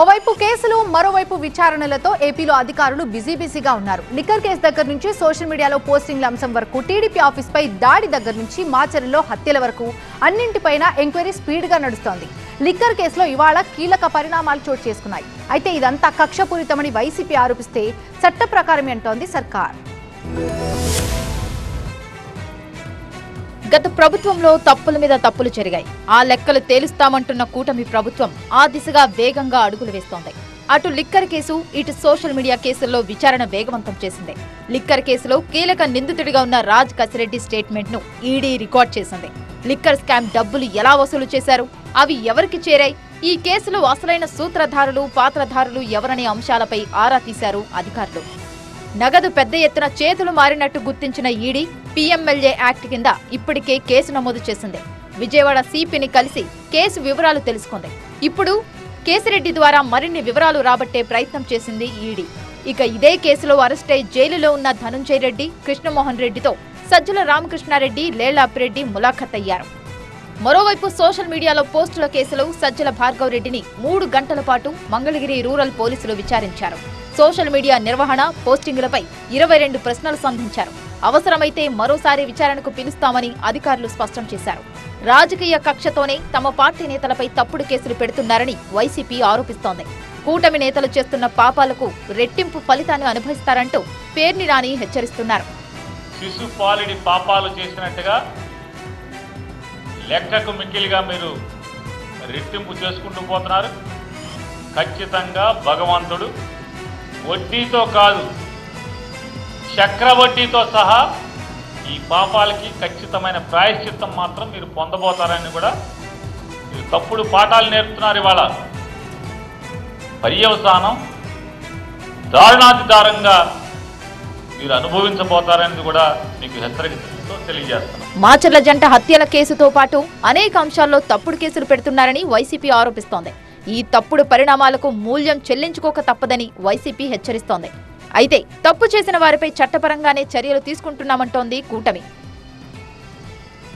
ఓవైపు కేసులు మరోవైపు విచారణలతో ఏపీలో అధికారులు బిజీగా ఉన్నారు. లిక్కర్ కేసు దగ్గర నుంచి సోషల్ మీడియాలో పోస్టింగ్ల అంశం వరకు, టీడీపీ ఆఫీస్ పై దాడి దగ్గర నుంచి మాచర్లలో హత్యల వరకు అన్నింటిపైన ఎంక్వైరీ స్పీడ్ గా నడుస్తోంది. లిక్కర్ కేసులో ఇవాళ కీలక పరిణామాలు చోటు చేసుకున్నాయి. అయితే ఇదంతా కక్షపూరితమని వైసీపీ ఆరోపిస్తే చట్ట ప్రకారమే అంటోంది సర్కార్. గత ప్రభుత్వంలో తప్పుల మీద తప్పులు జరిగాయి. ఆ లెక్కలు తేలుస్తామంటున్న కూటమి ప్రభుత్వం ఆ దిశగా వేగంగా అడుగులు వేస్తోంది. అటు లిక్కర్ కేసు, ఇటు సోషల్ మీడియా కేసుల్లో విచారణ వేగవంతం చేసింది. లిక్కర్ కేసులో కీలక నిందితుడిగా ఉన్న రాజ్ కసిరెడ్డి స్టేట్మెంట్ ను ఈడీ రికార్డ్ చేసింది. లిక్కర్ స్కామ్ డబ్బులు ఎలా వసూలు చేశారు, అవి ఎవరికి చేరాయి, ఈ కేసులో అసలైన సూత్రధారులు, పాత్రధారులు ఎవరనే అంశాలపై ఆరా తీశారు అధికారులు. నగదు పెద్ద ఎత్తున చేతులు మారినట్టు గుర్తించిన ఈడీ పీఎంఎల్ఏ యాక్ట్ కింద ఇప్పటికే కేసు నమోదు చేసింది. విజయవాడ సిపిని కలిసి కేసు వివరాలు తెలుసుకుంది. ఇప్పుడు కేసిరెడ్డి ద్వారా మరిన్ని వివరాలు రాబట్టే ప్రయత్నం చేసింది ఈడీ. ఇక ఇదే కేసులో అరెస్టై జైలులో ఉన్న ధనుంజయ రెడ్డి, కృష్ణమోహన్ రెడ్డితో సజ్జల రామకృష్ణారెడ్డి, లేళ్లాపిరెడ్డి ములాఖత్ అయ్యారు. మరోవైపు సోషల్ మీడియాలో పోస్టుల కేసులో సజ్జల భార్గవ్ రెడ్డిని 3 గంటల పాటు మంగళగిరి రూరల్ పోలీసులు విచారించారు. సోషల్ మీడియా నిర్వహణ, పోస్టింగులపై 22 ప్రశ్నలు సంధించారు. అవసరమైతే మరోసారి విచారణకు పిలుస్తామని అధికారులు స్పష్టం చేశారు. రాజకీయ కక్షతోనే తమ పార్టీ నేతలపై తప్పుడు కేసులు పెడుతున్నారని వైసీపీ ఆరోపిస్తోంది. కూటమి నేతలు చేస్తున్న పాపాలకు రెట్టింపు ఫలితాన్ని అనుభవిస్తారంటూ పేర్ని నాని హెచ్చరిస్తున్నారు. శిశుపాలుడి పాపాలు చేసినట్టుగా లెక్కకు మిక్కిలిగా మీరు రెట్టింపు చేసుకుంటూ పోతున్నారు. ఖచ్చితంగా భగవంతుడు వడ్డీతో కాదు, చక్రవడ్డీతో సహా ఈ పాపాలకి ఖచ్చితమైన ప్రాయశ్చిత్తం మాత్రం మీరు పొందబోతారని కూడా మీరు తప్పుడు పాఠాలు నేర్పుతున్నారు. ఇవాళ పర్యవసానం దారుణాతిదారంగా మీరు అనుభవించబోతారని కూడా మీకు హెచ్చరికతో తెలియజేస్తున్నాను. మాచర్ల జంట హత్యల కేసుతో పాటు అనేక అంశాల్లో తప్పుడు కేసులు పెడుతున్నారని వైసీపీ ఆరోపిస్తోంది. ఈ తప్పుడు పరిణామాలకు మూల్యం చెల్లించుకోక తప్పదని వైసీపీ హెచ్చరిస్తోంది. అయితే తప్పు చేసిన వారిపై చట్టపరంగానే చర్యలు తీసుకుంటున్నామంటోంది కూటమి.